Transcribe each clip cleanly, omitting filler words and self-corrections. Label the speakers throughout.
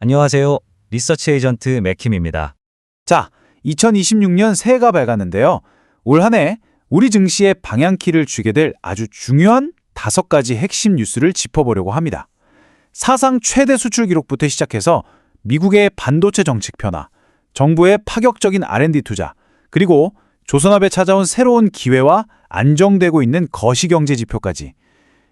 Speaker 1: 안녕하세요. 리서치 에이전트 맥킴입니다.
Speaker 2: 자, 2026년 새해가 밝았는데요. 올 한 해 우리 증시의 방향키를 주게 될 아주 중요한 5가지 핵심 뉴스를 짚어보려고 합니다. 사상 최대 수출 기록부터 시작해서 미국의 반도체 정책 변화, 정부의 파격적인 R&D 투자, 그리고 조선업에 찾아온 새로운 기회와 안정되고 있는 거시경제 지표까지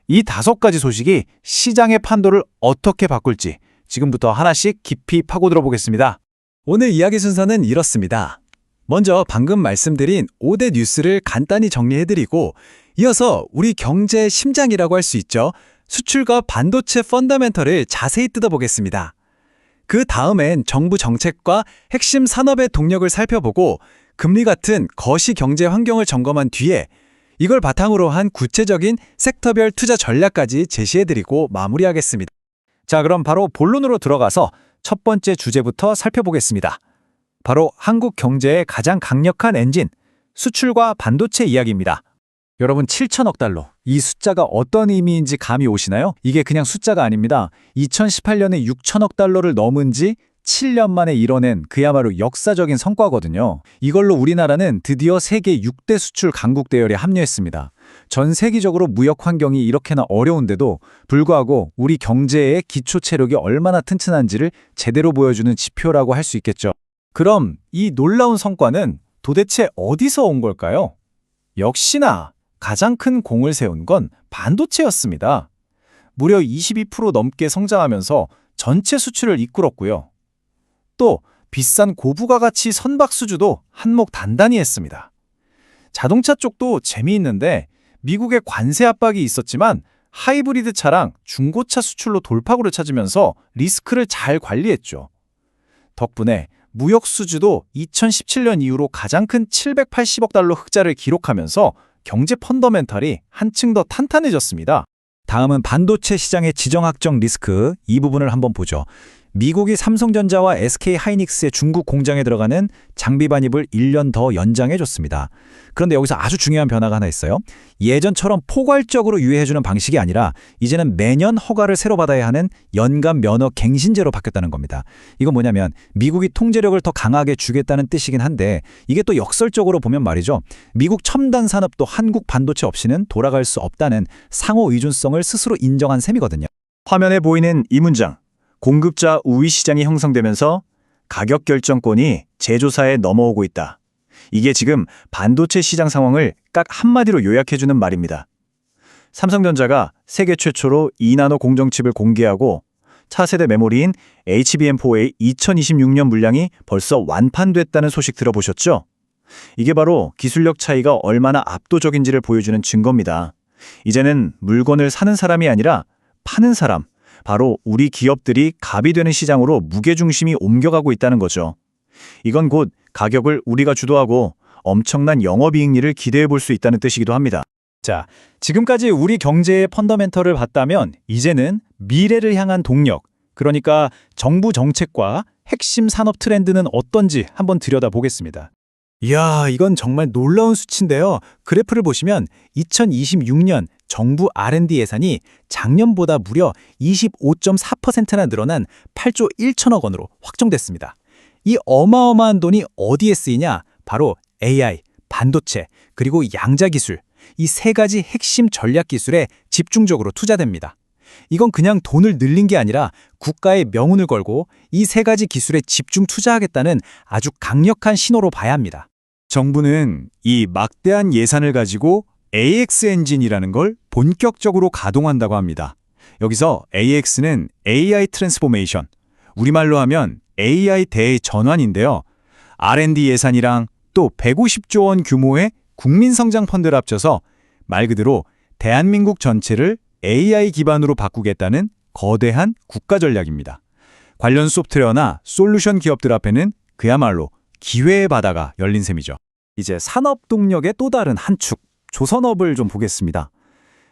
Speaker 2: 이 5가지 소식이 시장의 판도를 어떻게 바꿀지 지금부터 하나씩 깊이 파고들어 보겠습니다.
Speaker 3: 오늘 이야기 순서는 이렇습니다. 먼저 방금 말씀드린 5대 뉴스를 간단히 정리해드리고 이어서 우리 경제의 심장이라고 할 수 있죠. 수출과 반도체 펀더멘털을 자세히 뜯어보겠습니다. 그 다음엔 정부 정책과 핵심 산업의 동력을 살펴보고 금리 같은 거시 경제 환경을 점검한 뒤에 이걸 바탕으로 한 구체적인 섹터별 투자 전략까지 제시해드리고 마무리하겠습니다.
Speaker 2: 자, 그럼 바로 본론으로 들어가서 첫 번째 주제부터 살펴보겠습니다. 바로 한국 경제의 가장 강력한 엔진, 수출과 반도체 이야기입니다. 여러분, 7천억 달러. 이 숫자가 어떤 의미인지 감이 오시나요? 이게 그냥 숫자가 아닙니다. 2018년에 6천억 달러를 넘은 지 7년 만에 이뤄낸 그야말로 역사적인 성과거든요. 이걸로 우리나라는 드디어 세계 6대 수출 강국 대열에 합류했습니다. 전 세계적으로 무역 환경이 이렇게나 어려운데도 불구하고 우리 경제의 기초 체력이 얼마나 튼튼한지를 제대로 보여주는 지표라고 할 수 있겠죠. 그럼 이 놀라운 성과는 도대체 어디서 온 걸까요? 역시나 가장 큰 공을 세운 건 반도체였습니다. 무려 22% 넘게 성장하면서 전체 수출을 이끌었고요. 또 비싼 고부가 가치 선박수주도 한몫 단단히 했습니다. 자동차 쪽도 재미있는데 미국의 관세 압박이 있었지만 하이브리드 차랑 중고차 수출로 돌파구를 찾으면서 리스크를 잘 관리했죠. 덕분에 무역 수주도 2017년 이후로 가장 큰 780억 달러 흑자를 기록하면서 경제 펀더멘털이 한층 더 탄탄해졌습니다. 다음은 반도체 시장의 지정학적 리스크, 이 부분을 한번 보죠. 미국이 삼성전자와 SK하이닉스의 중국 공장에 들어가는 장비 반입을 1년 더 연장해줬습니다. 그런데 여기서 아주 중요한 변화가 하나 있어요. 예전처럼 포괄적으로 유예해주는 방식이 아니라 이제는 매년 허가를 새로 받아야 하는 연간 면허 갱신제로 바뀌었다는 겁니다. 이건 뭐냐면 미국이 통제력을 더 강하게 주겠다는 뜻이긴 한데 이게 또 역설적으로 보면 말이죠. 미국 첨단 산업도 한국 반도체 없이는 돌아갈 수 없다는 상호 의존성을 스스로 인정한 셈이거든요. 화면에 보이는 이 문장. 공급자 우위 시장이 형성되면서 가격 결정권이 제조사에 넘어오고 있다. 이게 지금 반도체 시장 상황을 딱 한마디로 요약해주는 말입니다. 삼성전자가 세계 최초로 2나노 공정칩을 공개하고 차세대 메모리인 HBM4의 2026년 물량이 벌써 완판됐다는 소식 들어보셨죠? 이게 바로 기술력 차이가 얼마나 압도적인지를 보여주는 증거입니다. 이제는 물건을 사는 사람이 아니라 파는 사람, 바로 우리 기업들이 갑이 되는 시장으로 무게중심이 옮겨가고 있다는 거죠. 이건 곧 가격을 우리가 주도하고 엄청난 영업이익률을 기대해 볼 수 있다는 뜻이기도 합니다. 자, 지금까지 우리 경제의 펀더멘털을 봤다면 이제는 미래를 향한 동력, 그러니까 정부 정책과 핵심 산업 트렌드는 어떤지 한번 들여다보겠습니다. 이야, 이건 정말 놀라운 수치인데요. 그래프를 보시면 2026년 정부 R&D 예산이 작년보다 무려 25.4%나 늘어난 8조 1천억 원으로 확정됐습니다. 이 어마어마한 돈이 어디에 쓰이냐? 바로 AI, 반도체, 그리고 양자 기술, 이 3가지 핵심 전략 기술에 집중적으로 투자됩니다. 이건 그냥 돈을 늘린 게 아니라 국가의 명운을 걸고 이 3가지 기술에 집중 투자하겠다는 아주 강력한 신호로 봐야 합니다. 정부는 이 막대한 예산을 가지고 AX 엔진이라는 걸 본격적으로 가동한다고 합니다. 여기서 AX는 AI 트랜스포메이션, 우리말로 하면 AI 대전환인데요. R&D 예산이랑 또 150조 원 규모의 국민성장 펀드를 합쳐서 말 그대로 대한민국 전체를 AI 기반으로 바꾸겠다는 거대한 국가 전략입니다. 관련 소프트웨어나 솔루션 기업들 앞에는 그야말로 기회의 바다가 열린 셈이죠. 이제 산업 동력의 또 다른 한 축, 조선업을 좀 보겠습니다.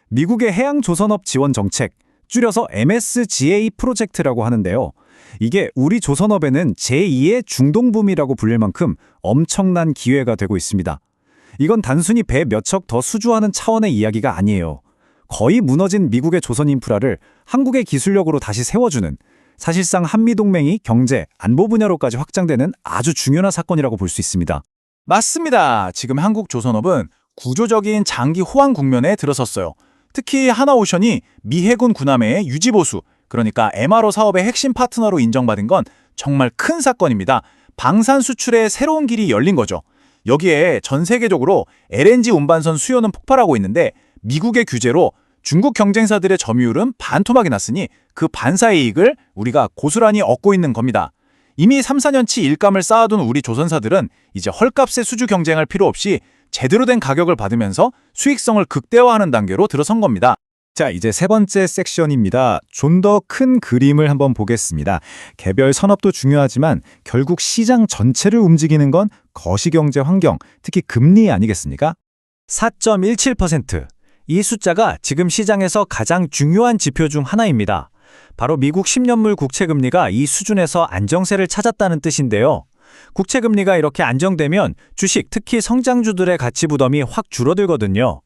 Speaker 2: 미국의 해양조선업 지원 정책, 줄여서 MSGA 프로젝트라고 하는데요. 이게 우리 조선업에는 제2의 중동붐이라고 불릴 만큼 엄청난 기회가 되고 있습니다. 이건 단순히 배 몇 척 더 수주하는 차원의 이야기가 아니에요. 거의 무너진 미국의 조선 인프라를 한국의 기술력으로 다시 세워주는 사실상 한미동맹이 경제, 안보 분야로까지 확장되는 아주 중요한 사건이라고 볼 수 있습니다. 맞습니다. 지금 한국조선업은 구조적인 장기 호황 국면에 들어섰어요. 특히 하나오션이 미 해군 군함의 유지보수, 그러니까 MRO 사업의 핵심 파트너로 인정받은 건 정말 큰 사건입니다. 방산 수출의 새로운 길이 열린 거죠. 여기에 전 세계적으로 LNG 운반선 수요는 폭발하고 있는데 미국의 규제로 중국 경쟁사들의 점유율은 반토막이 났으니 그 반사의 이익을 우리가 고스란히 얻고 있는 겁니다. 이미 3, 4년치 일감을 쌓아둔 우리 조선사들은 이제 헐값에 수주 경쟁할 필요 없이 제대로 된 가격을 받으면서 수익성을 극대화하는 단계로 들어선 겁니다.
Speaker 3: 자, 이제 세 번째 섹션입니다. 좀 더 큰 그림을 한번 보겠습니다. 개별 산업도 중요하지만 결국 시장 전체를 움직이는 건 거시경제 환경, 특히 금리 아니겠습니까?
Speaker 2: 4.17%. 이 숫자가 지금 시장에서 가장 중요한 지표 중 하나입니다. 바로 미국 10년물 국채금리가 이 수준에서 안정세를 찾았다는 뜻인데요. 국채금리가 이렇게 안정되면 주식, 특히 성장주들의 가치 부담이 확 줄어들거든요.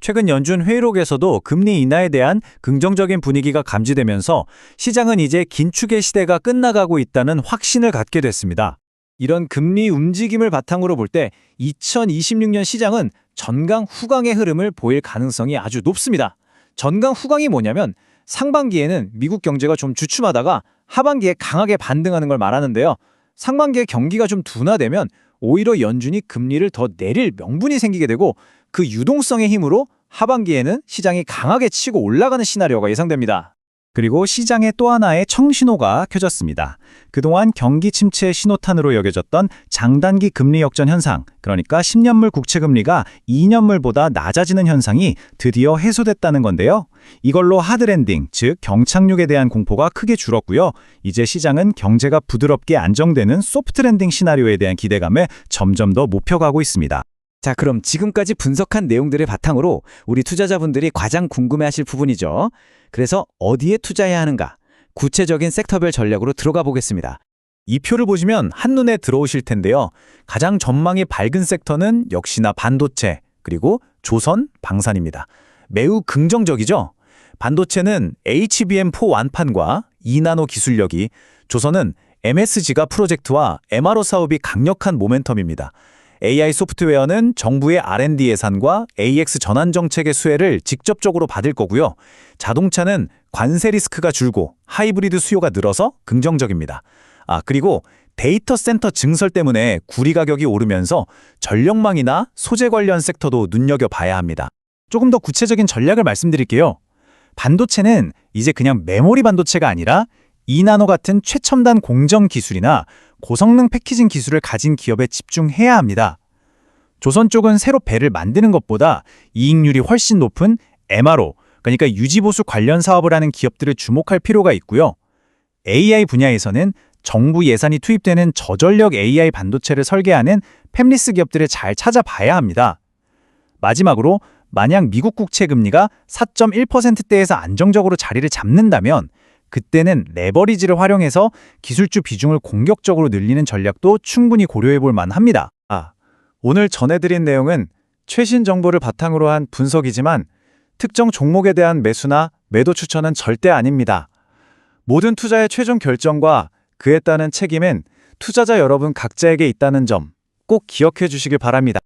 Speaker 2: 최근 연준 회의록에서도 금리 인하에 대한 긍정적인 분위기가 감지되면서 시장은 이제 긴축의 시대가 끝나가고 있다는 확신을 갖게 됐습니다. 이런 금리 움직임을 바탕으로 볼 때 2026년 시장은 전강 후강의 흐름을 보일 가능성이 아주 높습니다. 전강 후강이 뭐냐면 상반기에는 미국 경제가 좀 주춤하다가 하반기에 강하게 반등하는 걸 말하는데요. 상반기에 경기가 좀 둔화되면 오히려 연준이 금리를 더 내릴 명분이 생기게 되고 그 유동성의 힘으로 하반기에는 시장이 강하게 치고 올라가는 시나리오가 예상됩니다. 그리고 시장의 또 하나의 청신호가 켜졌습니다. 그동안 경기 침체의 신호탄으로 여겨졌던 장단기 금리 역전 현상, 그러니까 10년물 국채금리가 2년물보다 낮아지는 현상이 드디어 해소됐다는 건데요. 이걸로 하드랜딩, 즉 경착륙에 대한 공포가 크게 줄었고요. 이제 시장은 경제가 부드럽게 안정되는 소프트랜딩 시나리오에 대한 기대감에 점점 더 높여가고 있습니다.
Speaker 3: 자, 그럼 지금까지 분석한 내용들을 바탕으로 우리 투자자분들이 가장 궁금해하실 부분이죠. 그래서 어디에 투자해야 하는가? 구체적인 섹터별 전략으로 들어가 보겠습니다.
Speaker 2: 이 표를 보시면 한눈에 들어오실 텐데요. 가장 전망이 밝은 섹터는 역시나 반도체, 그리고 조선, 방산입니다. 매우 긍정적이죠? 반도체는 HBM4 완판과 2나노 기술력이, 조선은 MSG가 프로젝트와 MRO 사업이 강력한 모멘텀입니다. AI 소프트웨어는 정부의 R&D 예산과 AX 전환 정책의 수혜를 직접적으로 받을 거고요. 자동차는 관세 리스크가 줄고 하이브리드 수요가 늘어서 긍정적입니다. 그리고 데이터 센터 증설 때문에 구리 가격이 오르면서 전력망이나 소재 관련 섹터도 눈여겨봐야 합니다. 조금 더 구체적인 전략을 말씀드릴게요. 반도체는 이제 그냥 메모리 반도체가 아니라 2나노 같은 최첨단 공정 기술이나 고성능 패키징 기술을 가진 기업에 집중해야 합니다. 조선 쪽은 새로 배를 만드는 것보다 이익률이 훨씬 높은 MRO, 그러니까 유지보수 관련 사업을 하는 기업들을 주목할 필요가 있고요. AI 분야에서는 정부 예산이 투입되는 저전력 AI 반도체를 설계하는 팹리스 기업들을 잘 찾아봐야 합니다. 마지막으로 만약 미국 국채 금리가 4.1%대에서 안정적으로 자리를 잡는다면 그때는 레버리지를 활용해서 기술주 비중을 공격적으로 늘리는 전략도 충분히 고려해 볼 만합니다. 오늘 전해드린 내용은 최신 정보를 바탕으로 한 분석이지만 특정 종목에 대한 매수나 매도 추천은 절대 아닙니다. 모든 투자의 최종 결정과 그에 따른 책임은 투자자 여러분 각자에게 있다는 점 꼭 기억해 주시길 바랍니다.